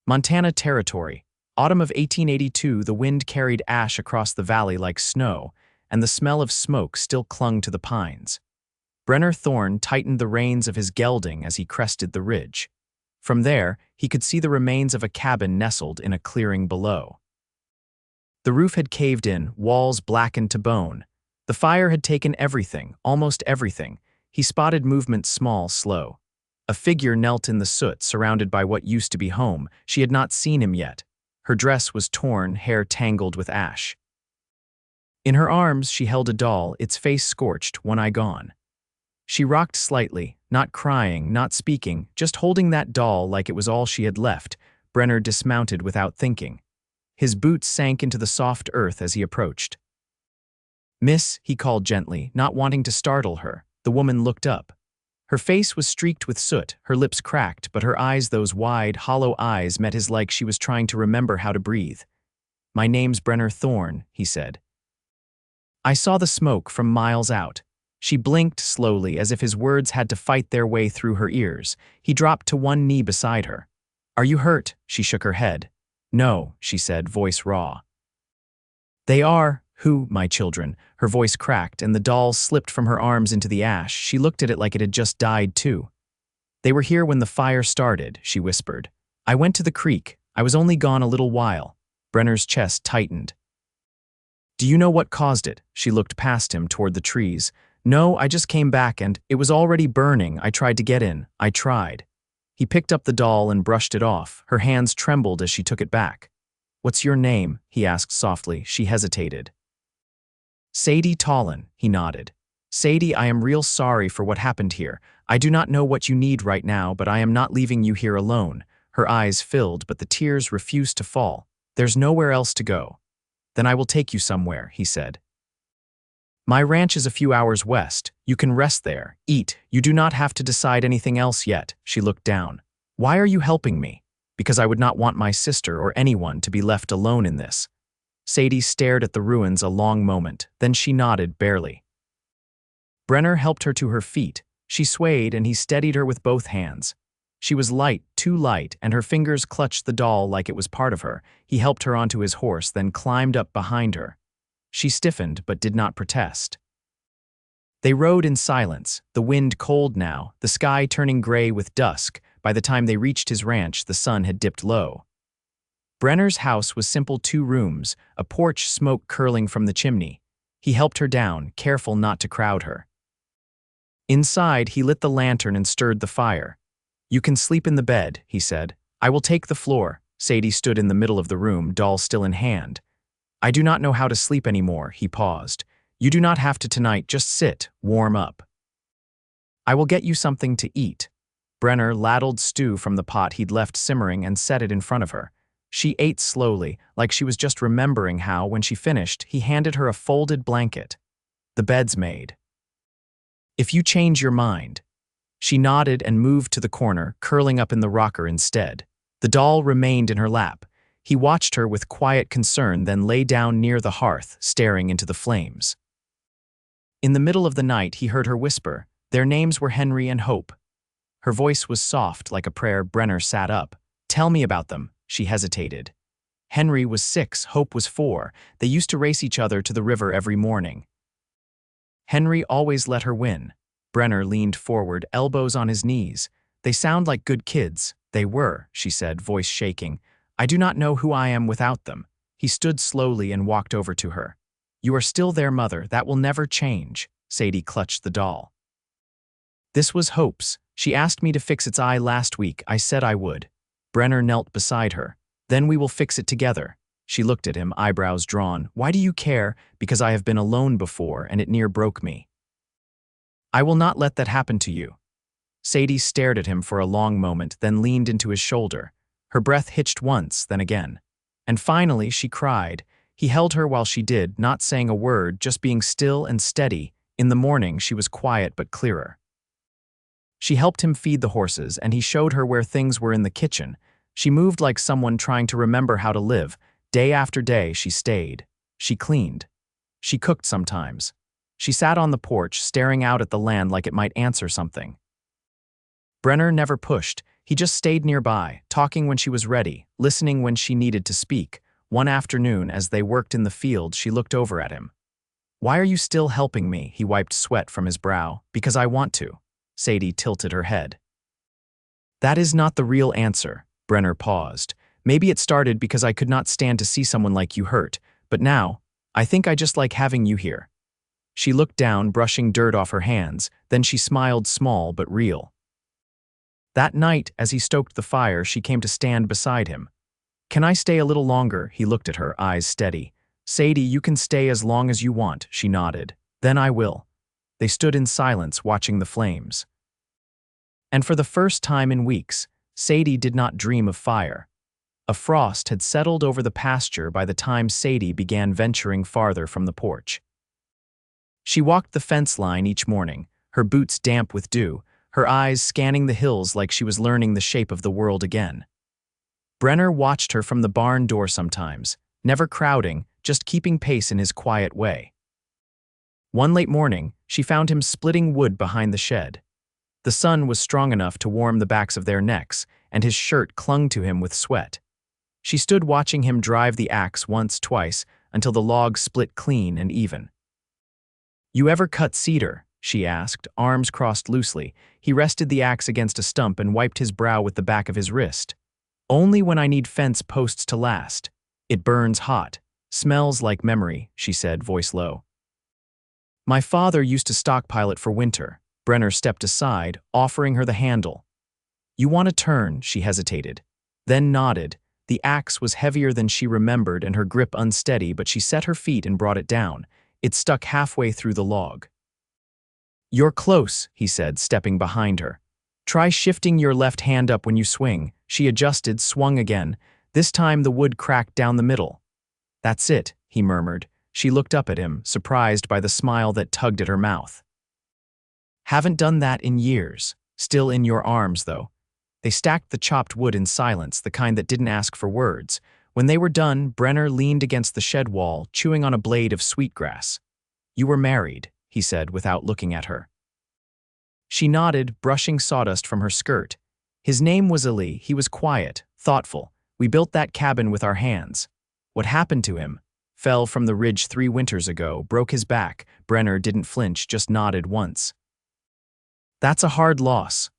Montana Territory. Autumn of 1882, the wind carried ash across the valley like snow, and the smell of smoke still clung to the pines. Brenner Thorne tightened the reins of his gelding as he crested the ridge. From there, he could see the remains of a cabin nestled in a clearing below. The roof had caved in, walls blackened to bone. The fire had taken everything, almost everything. He spotted movement small, slow. A figure knelt in the soot, surrounded by what used to be home. She had not seen him yet. Her dress was torn, hair tangled with ash. In her arms, she held a doll, its face scorched, one eye gone. She rocked slightly, not crying, not speaking, just holding that doll like it was all she had left. Brenner dismounted without thinking. His boots sank into the soft earth as he approached. "Miss," he called gently, not wanting to startle her. The woman looked up. Her face was streaked with soot, her lips cracked, but her eyes, those wide, hollow eyes, met his like she was trying to remember how to breathe. "My name's Brenner Thorne," he said. "I saw the smoke from miles out." She blinked slowly, as if his words had to fight their way through her ears. He dropped to one knee beside her. "Are you hurt?" She shook her head. "No," she said, voice raw. "They are. Who, my children?" Her voice cracked, and the doll slipped from her arms into the ash. She looked at it like it had just died, too. "They were here when the fire started," she whispered. "I went to the creek. I was only gone a little while." Brenner's chest tightened. "Do you know what caused it?" She looked past him toward the trees. "No, I just came back and it was already burning. I tried to get in. I tried." He picked up the doll and brushed it off. Her hands trembled as she took it back. "What's your name?" he asked softly. She hesitated. "Sadie Tallen," he nodded. "Sadie, I am real sorry for what happened here. I do not know what you need right now, but I am not leaving you here alone." Her eyes filled, but the tears refused to fall. "There's nowhere else to go." "Then I will take you somewhere," he said. "My ranch is a few hours west. You can rest there, eat. You do not have to decide anything else yet." She looked down. "Why are you helping me?" "Because I would not want my sister or anyone to be left alone in this." Sadie stared at the ruins a long moment, then she nodded barely. Brenner helped her to her feet. She swayed and he steadied her with both hands. She was light, too light, and her fingers clutched the doll like it was part of her. He helped her onto his horse, then climbed up behind her. She stiffened but did not protest. They rode in silence, the wind cold now, the sky turning gray with dusk. By the time they reached his ranch, the sun had dipped low. Brenner's house was simple, 2 rooms, a porch, smoke curling from the chimney. He helped her down, careful not to crowd her. Inside, he lit the lantern and stirred the fire. "You can sleep in the bed," he said. "I will take the floor." Sadie stood in the middle of the room, doll still in hand. "I do not know how to sleep anymore," he paused. "You do not have to tonight, just sit, warm up. I will get you something to eat." Brenner ladled stew from the pot he'd left simmering and set it in front of her. She ate slowly, like she was just remembering how, when she finished, he handed her a folded blanket. "The bed's made. If you change your mind." She nodded and moved to the corner, curling up in the rocker instead. The doll remained in her lap. He watched her with quiet concern, then lay down near the hearth, staring into the flames. In the middle of the night, he heard her whisper. Their names were Henry and Hope. Her voice was soft, like a prayer. Brenner sat up. "Tell me about them." She hesitated. Henry was 6, Hope was 4. They used to race each other to the river every morning. Henry always let her win. Brenner leaned forward, elbows on his knees. "They sound like good kids." "They were," she said, voice shaking. "I do not know who I am without them." He stood slowly and walked over to her. "You are still their mother. That will never change." Sadie clutched the doll. "This was Hope's. She asked me to fix its eye last week. I said I would." Brenner knelt beside her. "Then we will fix it together." She looked at him, eyebrows drawn. "Why do you care?" "Because I have been alone before, and it near broke me. I will not let that happen to you." Sadie stared at him for a long moment, then leaned into his shoulder. Her breath hitched once, then again. And finally, she cried. He held her while she did, not saying a word, just being still and steady. In the morning, she was quiet but clearer. She helped him feed the horses, and he showed her where things were in the kitchen. She moved like someone trying to remember how to live. Day after day, she stayed. She cleaned. She cooked sometimes. She sat on the porch, staring out at the land like it might answer something. Brenner never pushed. He just stayed nearby, talking when she was ready, listening when she needed to speak. One afternoon, as they worked in the field, she looked over at him. "Why are you still helping me?" He wiped sweat from his brow. "Because I want to." Sadie tilted her head. "That is not the real answer." Brenner paused. "Maybe it started because I could not stand to see someone like you hurt, but now, I think I just like having you here." She looked down, brushing dirt off her hands, then she smiled, small but real. That night, as he stoked the fire, she came to stand beside him. "Can I stay a little longer?" He looked at her, eyes steady. "Sadie, you can stay as long as you want," she nodded. "Then I will." They stood in silence, watching the flames. And for the first time in weeks, Sadie did not dream of fire. A frost had settled over the pasture by the time Sadie began venturing farther from the porch. She walked the fence line each morning, her boots damp with dew, her eyes scanning the hills like she was learning the shape of the world again. Brenner watched her from the barn door sometimes, never crowding, just keeping pace in his quiet way. One late morning, she found him splitting wood behind the shed. The sun was strong enough to warm the backs of their necks, and his shirt clung to him with sweat. She stood watching him drive the axe once, twice, until the log split clean and even. "You ever cut cedar?" she asked, arms crossed loosely. He rested the axe against a stump and wiped his brow with the back of his wrist. "Only when I need fence posts to last. It burns hot. Smells like memory," she said, voice low. "My father used to stockpile it for winter." Brenner stepped aside, offering her the handle. "You want to turn?" She hesitated, then nodded. The axe was heavier than she remembered and her grip unsteady, but she set her feet and brought it down. It stuck halfway through the log. "You're close," he said, stepping behind her. "Try shifting your left hand up when you swing." She adjusted, swung again. This time the wood cracked down the middle. "That's it," he murmured. She looked up at him, surprised by the smile that tugged at her mouth. "Haven't done that in years. Still in your arms, though." They stacked the chopped wood in silence, the kind that didn't ask for words. When they were done, Brenner leaned against the shed wall, chewing on a blade of sweetgrass. "You were married," he said without looking at her. She nodded, brushing sawdust from her skirt. "His name was Ali. He was quiet, thoughtful. We built that cabin with our hands. What happened to him? Fell from the ridge 3 winters ago, broke his back." Brenner didn't flinch, just nodded once. "That's a hard loss.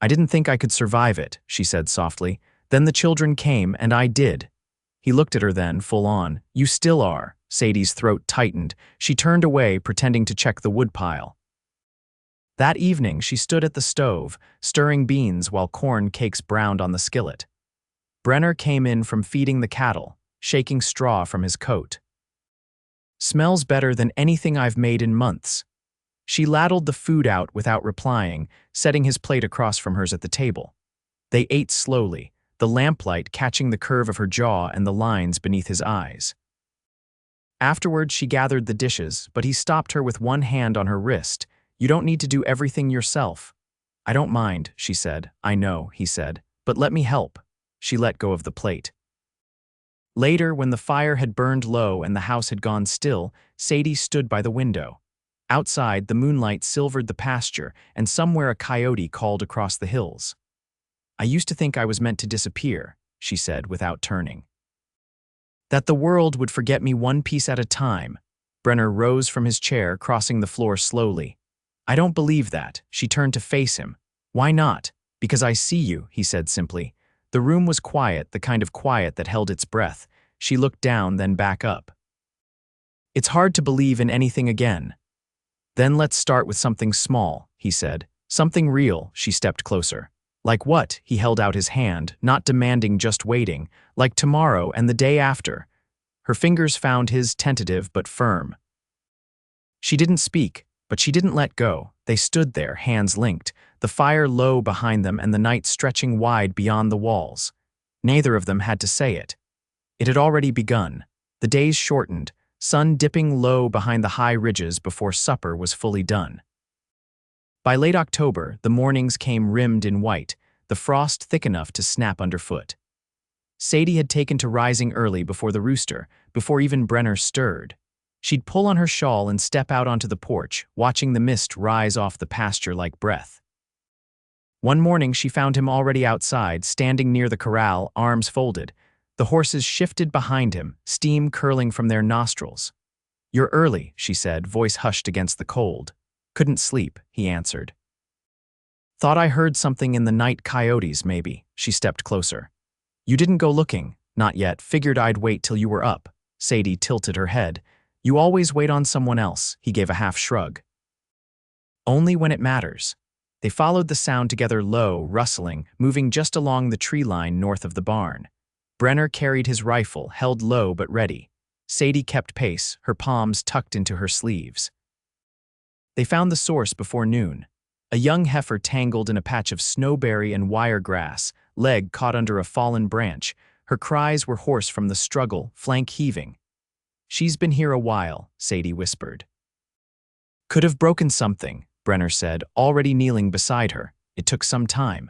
I didn't think I could survive it," she said softly. "Then the children came, and I did." He looked at her then, full on. "You still are." Sadie's throat tightened. She turned away, pretending to check the woodpile. That evening, she stood at the stove, stirring beans while corn cakes browned on the skillet. Brenner came in from feeding the cattle, shaking straw from his coat. "Smells better than anything I've made in months." She ladled the food out without replying, setting his plate across from hers at the table. They ate slowly, the lamplight catching the curve of her jaw and the lines beneath his eyes. Afterward, she gathered the dishes, but he stopped her with one hand on her wrist. "You don't need to do everything yourself." "I don't mind," she said. "I know," he said, "but let me help." She let go of the plate. Later, when the fire had burned low and the house had gone still, Sadie stood by the window. Outside, the moonlight silvered the pasture, and somewhere a coyote called across the hills. "I used to think I was meant to disappear," she said without turning. "That the world would forget me one piece at a time." Brenner rose from his chair, crossing the floor slowly. "I don't believe that." She turned to face him. "Why not?" "Because I see you," he said simply. The room was quiet, the kind of quiet that held its breath. She looked down, then back up. "It's hard to believe in anything again." "Then let's start with something small," he said. "Something real." She stepped closer. "Like what?" He held out his hand, not demanding, just waiting. "Like tomorrow and the day after." Her fingers found his, tentative but firm. She didn't speak, but she didn't let go. They stood there, hands linked, the fire low behind them and the night stretching wide beyond the walls. Neither of them had to say it. It had already begun. The days shortened, sun dipping low behind the high ridges before supper was fully done. By late October, the mornings came rimmed in white, the frost thick enough to snap underfoot. Sadie had taken to rising early before the rooster, before even Brenner stirred. She'd pull on her shawl and step out onto the porch, watching the mist rise off the pasture like breath. One morning she found him already outside, standing near the corral, arms folded. The horses shifted behind him, steam curling from their nostrils. "You're early," she said, voice hushed against the cold. "Couldn't sleep," he answered. "Thought I heard something in the night, coyotes, maybe." She stepped closer. "You didn't go looking?" "Not yet. Figured I'd wait till you were up." Sadie tilted her head. "You always wait on someone else." He gave a half shrug. "Only when it matters." They followed the sound together, low, rustling, moving just along the tree line north of the barn. Brenner carried his rifle, held low but ready. Sadie kept pace, her palms tucked into her sleeves. They found the source before noon. A young heifer tangled in a patch of snowberry and wiregrass, leg caught under a fallen branch. Her cries were hoarse from the struggle, flank heaving. "She's been here a while," Sadie whispered. "Could have broken something," Brenner said, already kneeling beside her. It took some time.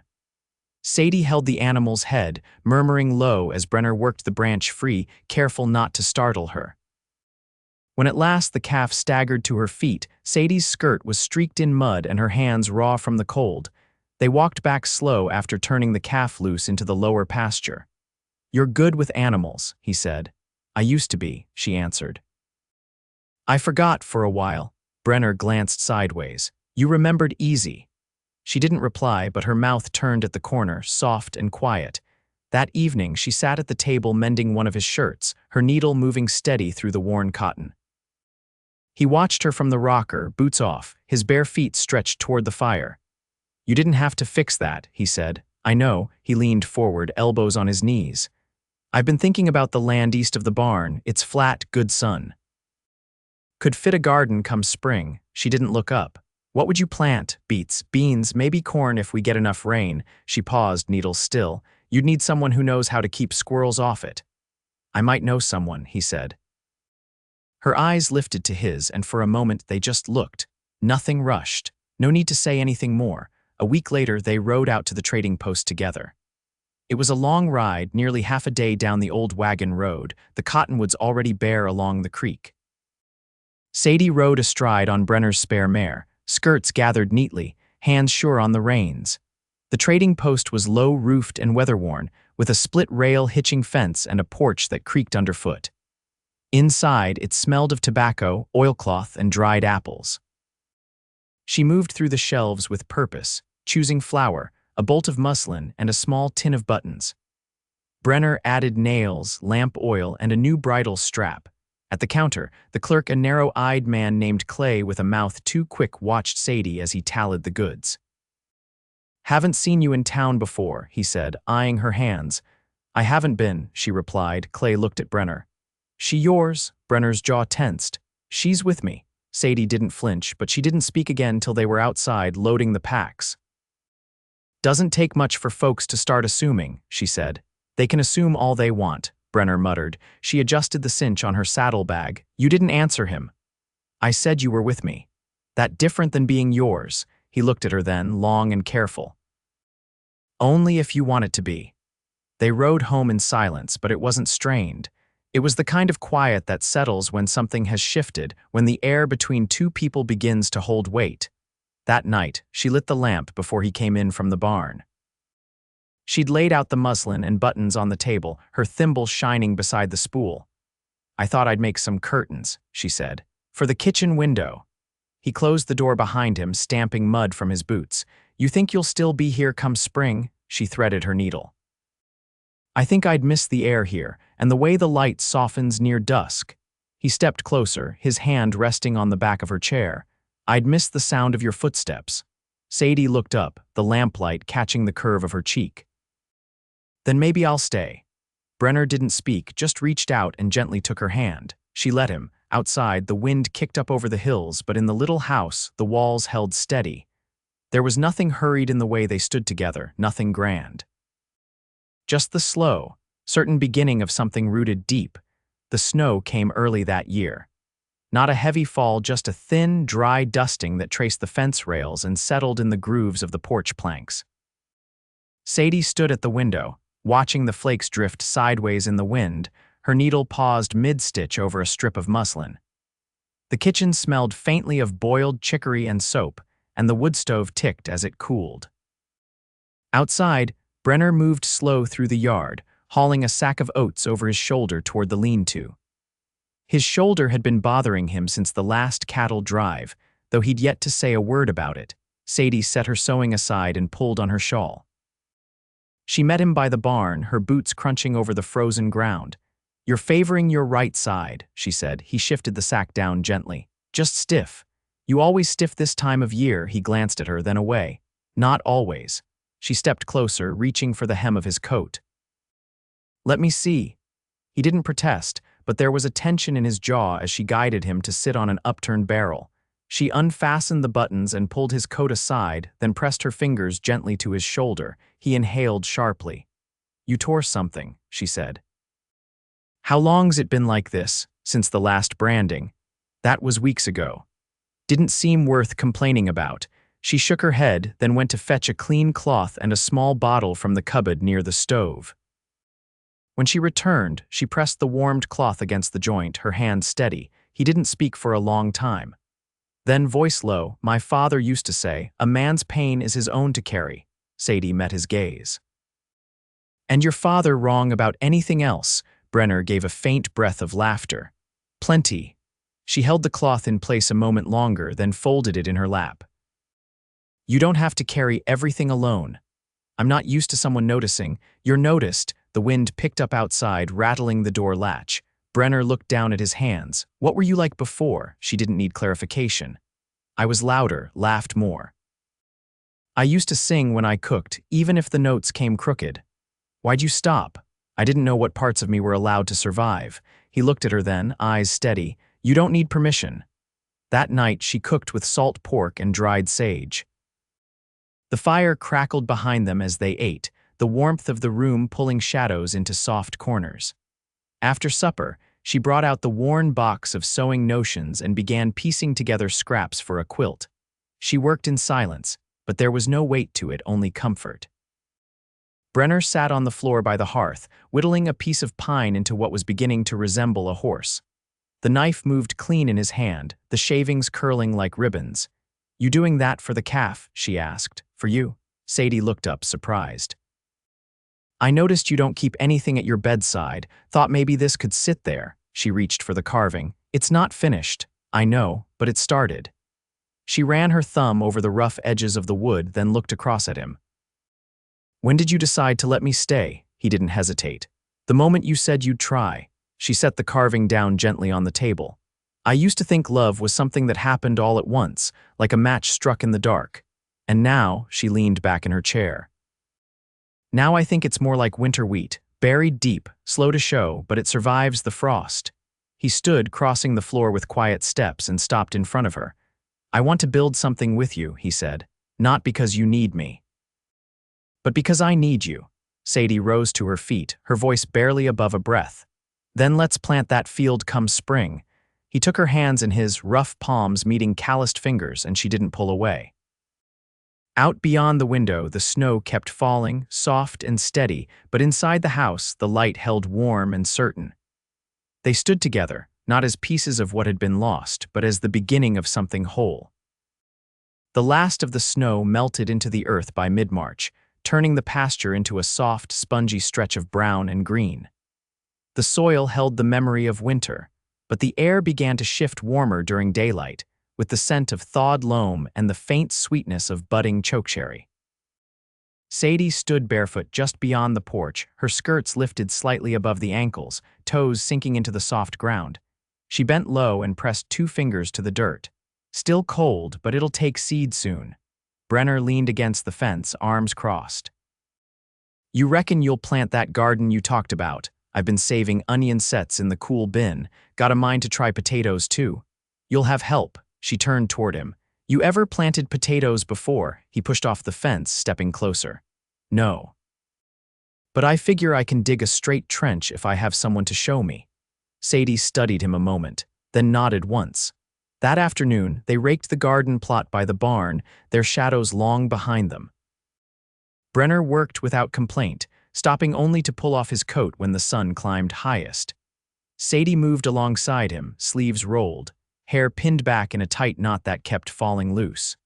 Sadie held the animal's head, murmuring low as Brenner worked the branch free, careful not to startle her. When at last the calf staggered to her feet, Sadie's skirt was streaked in mud and her hands raw from the cold. They walked back slow after turning the calf loose into the lower pasture. "You're good with animals," he said. "I used to be," she answered. "I forgot for a while." Brenner glanced sideways. "You remembered easy." She didn't reply, but her mouth turned at the corner, soft and quiet. That evening, she sat at the table mending one of his shirts, her needle moving steady through the worn cotton. He watched her from the rocker, boots off, his bare feet stretched toward the fire. "You didn't have to fix that," he said. "I know." He leaned forward, elbows on his knees. "I've been thinking about the land east of the barn. It's flat, good sun. Could fit a garden come spring." She didn't look up. "What would you plant?" "Beets, beans, maybe corn if we get enough rain." She paused, needles still. "You'd need someone who knows how to keep squirrels off it." "I might know someone," he said. Her eyes lifted to his, and for a moment they just looked. Nothing rushed. No need to say anything more. A week later, they rode out to the trading post together. It was a long ride, nearly half a day down the old wagon road, the cottonwoods already bare along the creek. Sadie rode astride on Brenner's spare mare, skirts gathered neatly, hands sure on the reins. The trading post was low-roofed and weather-worn, with a split-rail hitching fence and a porch that creaked underfoot. Inside, it smelled of tobacco, oilcloth, and dried apples. She moved through the shelves with purpose, choosing flour, a bolt of muslin, and a small tin of buttons. Brenner added nails, lamp oil, and a new bridle strap. At the counter, the clerk, a narrow-eyed man named Clay with a mouth too quick, watched Sadie as he tallied the goods. "Haven't seen you in town before," he said, eyeing her hands. "I haven't been," she replied. Clay looked at Brenner. "She yours?" Brenner's jaw tensed. "She's with me." Sadie didn't flinch, but she didn't speak again till they were outside, loading the packs. "Doesn't take much for folks to start assuming," she said. "They can assume all they want," Brenner muttered. She adjusted the cinch on her saddlebag. "You didn't answer him." "I said you were with me." "That different than being yours?" He looked at her then, long and careful. "Only if you want it to be." They rode home in silence, but it wasn't strained. It was the kind of quiet that settles when something has shifted, when the air between two people begins to hold weight. That night, she lit the lamp before he came in from the barn. She'd laid out the muslin and buttons on the table, her thimble shining beside the spool. "I thought I'd make some curtains," she said, "for the kitchen window." He closed the door behind him, stamping mud from his boots. "You think you'll still be here come spring?" She threaded her needle. "I think I'd miss the air here, and the way the light softens near dusk." He stepped closer, his hand resting on the back of her chair. "I'd miss the sound of your footsteps." Sadie looked up, the lamplight catching the curve of her cheek. "Then maybe I'll stay." Brenner didn't speak, just reached out and gently took her hand. She let him. Outside, the wind kicked up over the hills, but in the little house, the walls held steady. There was nothing hurried in the way they stood together, nothing grand. Just the slow, certain beginning of something rooted deep. The snow came early that year. Not a heavy fall, just a thin, dry dusting that traced the fence rails and settled in the grooves of the porch planks. Sadie stood at the window, watching the flakes drift sideways in the wind, her needle paused mid-stitch over a strip of muslin. The kitchen smelled faintly of boiled chicory and soap, and the wood stove ticked as it cooled. Outside, Brenner moved slow through the yard, hauling a sack of oats over his shoulder toward the lean-to. His shoulder had been bothering him since the last cattle drive, though he'd yet to say a word about it. Sadie set her sewing aside and pulled on her shawl. She met him by the barn, her boots crunching over the frozen ground. "You're favoring your right side," she said. He shifted the sack down gently. "Just stiff. You always stiff this time of year," he glanced at her, then away. "Not always." She stepped closer, reaching for the hem of his coat. "Let me see." He didn't protest, but there was a tension in his jaw as she guided him to sit on an upturned barrel. She unfastened the buttons and pulled his coat aside, then pressed her fingers gently to his shoulder. He inhaled sharply. "You tore something," she said. "How long's it been like this? Since the last branding?" "That was weeks ago." "Didn't seem worth complaining about." She shook her head, then went to fetch a clean cloth and a small bottle from the cupboard near the stove. When she returned, she pressed the warmed cloth against the joint, her hand steady. He didn't speak for a long time. Then, voice low, "My father used to say, a man's pain is his own to carry." Sadie met his gaze. "And your father wrong about anything else?" Brenner gave a faint breath of laughter. "Plenty." She held the cloth in place a moment longer, then folded it in her lap. "You don't have to carry everything alone. I'm not used to someone noticing." "You're noticed." The wind picked up outside, rattling the door latch. Brenner looked down at his hands. "What were you like before?" She didn't need clarification. "I was louder, laughed more. I used to sing when I cooked, even if the notes came crooked." "Why'd you stop?" "I didn't know what parts of me were allowed to survive." He looked at her then, eyes steady. "You don't need permission." That night, she cooked with salt pork and dried sage. The fire crackled behind them as they ate, the warmth of the room pulling shadows into soft corners. After supper, she brought out the worn box of sewing notions and began piecing together scraps for a quilt. She worked in silence, but there was no weight to it, only comfort. Brenner sat on the floor by the hearth, whittling a piece of pine into what was beginning to resemble a horse. The knife moved clean in his hand, the shavings curling like ribbons. "You doing that for the calf?" she asked. "For you?" Sadie looked up, surprised. "I noticed you don't keep anything at your bedside. Thought maybe this could sit there." She reached for the carving. "It's not finished." "I know, but it started." She ran her thumb over the rough edges of the wood, then looked across at him. "When did you decide to let me stay?" He didn't hesitate. "The moment you said you'd try." She set the carving down gently on the table. "I used to think love was something that happened all at once, like a match struck in the dark. And now," she leaned back in her chair. "Now I think it's more like winter wheat, buried deep, slow to show, but it survives the frost." He stood, crossing the floor with quiet steps, and stopped in front of her. "I want to build something with you," he said. "Not because you need me, but because I need you." Sadie rose to her feet, her voice barely above a breath. "Then let's plant that field come spring." He took her hands in his, rough palms meeting calloused fingers, and she didn't pull away. Out beyond the window, the snow kept falling, soft and steady, but inside the house, the light held warm and certain. They stood together, not as pieces of what had been lost, but as the beginning of something whole. The last of the snow melted into the earth by mid-March, turning the pasture into a soft, spongy stretch of brown and green. The soil held the memory of winter, but the air began to shift warmer during daylight, with the scent of thawed loam and the faint sweetness of budding chokecherry. Sadie stood barefoot just beyond the porch, her skirts lifted slightly above the ankles, toes sinking into the soft ground. She bent low and pressed 2 fingers to the dirt. "Still cold, but it'll take seed soon." Brenner leaned against the fence, arms crossed. "You reckon you'll plant that garden you talked about?" "I've been saving onion sets in the cool bin. Got a mind to try potatoes too." "You'll have help." She turned toward him. "You ever planted potatoes before?" He pushed off the fence, stepping closer. "No. But I figure I can dig a straight trench if I have someone to show me." Sadie studied him a moment, then nodded once. That afternoon, they raked the garden plot by the barn, their shadows long behind them. Brenner worked without complaint, stopping only to pull off his coat when the sun climbed highest. Sadie moved alongside him, sleeves rolled, hair pinned back in a tight knot that kept falling loose.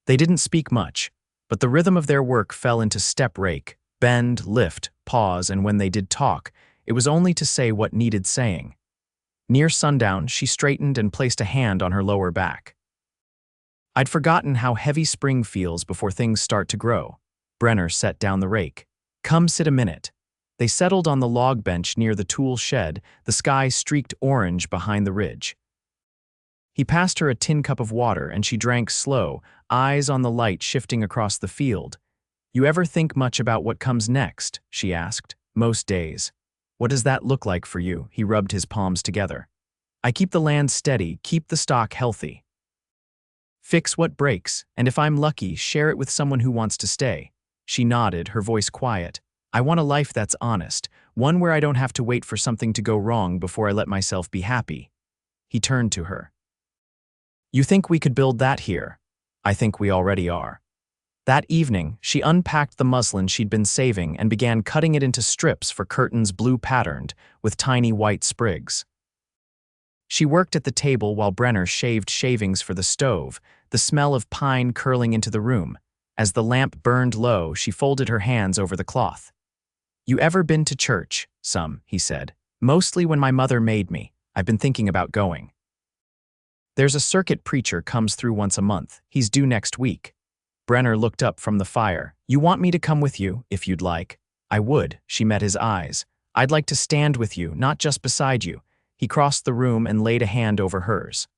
They didn't speak much, But the rhythm of their work fell into step rake, bend, lift, pause, and when they did talk, it was only to say what needed saying. Near sundown, she straightened and placed a hand on her lower back. I'd forgotten how heavy spring feels before things start to grow. Brenner set down the rake. Come sit a minute. They settled on the log bench near the tool shed, the sky streaked orange behind the ridge. He passed her a tin cup of water and she drank slow, eyes on the light shifting across the field. You ever think much about what comes next? She asked. Most days. What does that look like for you? He rubbed his palms together. I keep the land steady, keep the stock healthy. Fix what breaks, and if I'm lucky, share it with someone who wants to stay. She nodded, her voice quiet. I want a life that's honest, one where I don't have to wait for something to go wrong before I let myself be happy. He turned to her. You think we could build that here? I think we already are. That evening, she unpacked the muslin she'd been saving and began cutting it into strips for curtains blue-patterned, with tiny white sprigs. She worked at the table while Brenner shaved shavings for the stove, the smell of pine curling into the room. As the lamp burned low, she folded her hands over the cloth. You ever been to church? Some, he said. Mostly when my mother made me. I've been thinking about going. There's a circuit preacher comes through once a month. He's due next week. Brenner looked up from the fire. You want me to come with you, if you'd like? I would, she met his eyes. I'd like to stand with you, not just beside you. He crossed the room and laid a hand over hers.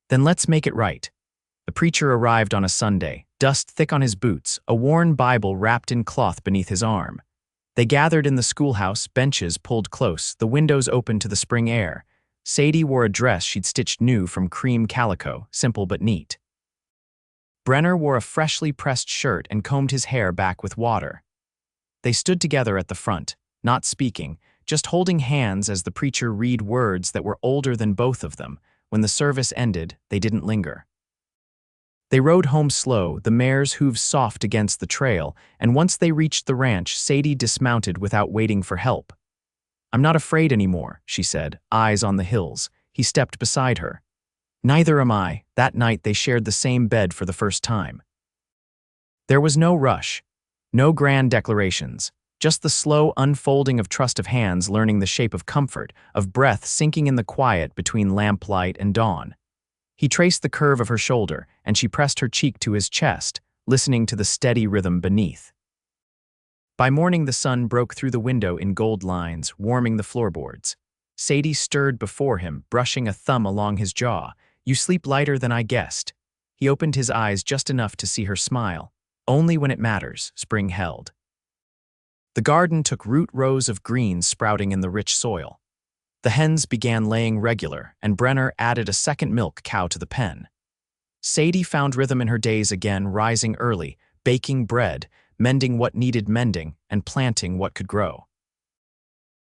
Then let's make it right. The preacher arrived on a Sunday, dust thick on his boots, a worn Bible wrapped in cloth beneath his arm. They gathered in the schoolhouse, benches pulled close, the windows open to the spring air. Sadie wore a dress she'd stitched new from cream calico, simple but neat. Brenner wore a freshly pressed shirt and combed his hair back with water. They stood together at the front, not speaking, just holding hands as the preacher read words that were older than both of them. When the service ended, they didn't linger. They rode home slow, the mare's hooves soft against the trail, and once they reached the ranch, Sadie dismounted without waiting for help. I'm not afraid anymore, she said, eyes on the hills. He stepped beside her. Neither am I. That night they shared the same bed for the first time. There was no rush, no grand declarations, just the slow unfolding of trust of hands learning the shape of comfort, of breath sinking in the quiet between lamplight and dawn. He traced the curve of her shoulder, and she pressed her cheek to his chest, listening to the steady rhythm beneath. By morning the sun broke through the window in gold lines, warming the floorboards. Sadie stirred before him, brushing a thumb along his jaw. You sleep lighter than I guessed. He opened his eyes just enough to see her smile. Only when it matters, spring held. The garden took root rows of greens sprouting in the rich soil. The hens began laying regular, and Brenner added a second milk cow to the pen. Sadie found rhythm in her days again, rising early, baking bread, mending what needed mending, and planting what could grow.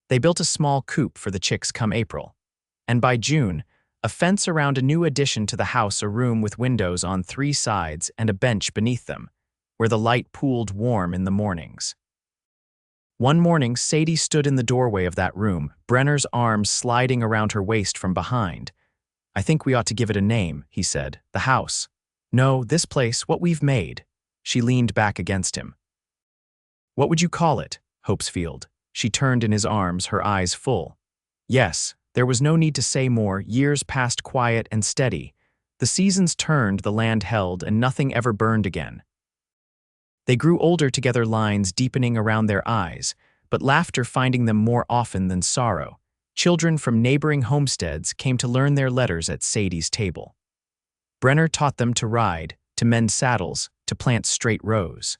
They built a small coop for the chicks come April. And by June, a fence around a new addition to the house, a room with windows on 3 sides and a bench beneath them, where the light pooled warm in the mornings. One morning, Sadie stood in the doorway of that room, Brenner's arms sliding around her waist from behind. I think we ought to give it a name, he said. The house. No, this place, what we've made. She leaned back against him. What would you call it? Hopesfield. She turned in his arms, her eyes full. Yes, there was no need to say more. Years passed quiet and steady. The seasons turned, the land held, and nothing ever burned again. They grew older together, lines deepening around their eyes, but laughter finding them more often than sorrow. Children from neighboring homesteads came to learn their letters at Sadie's table. Brenner taught them to ride, to mend saddles, to plant straight rows.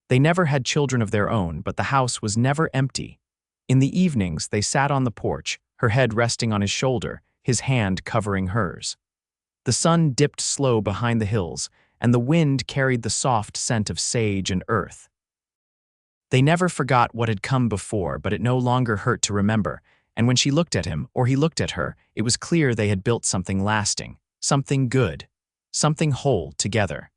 They never had children of their own, but the house was never empty. In the evenings, they sat on the porch, her head resting on his shoulder, his hand covering hers. The sun dipped slow behind the hills, and the wind carried the soft scent of sage and earth. They never forgot what had come before, but it no longer hurt to remember, and when she looked at him, or he looked at her, it was clear they had built something lasting, something good, something whole together.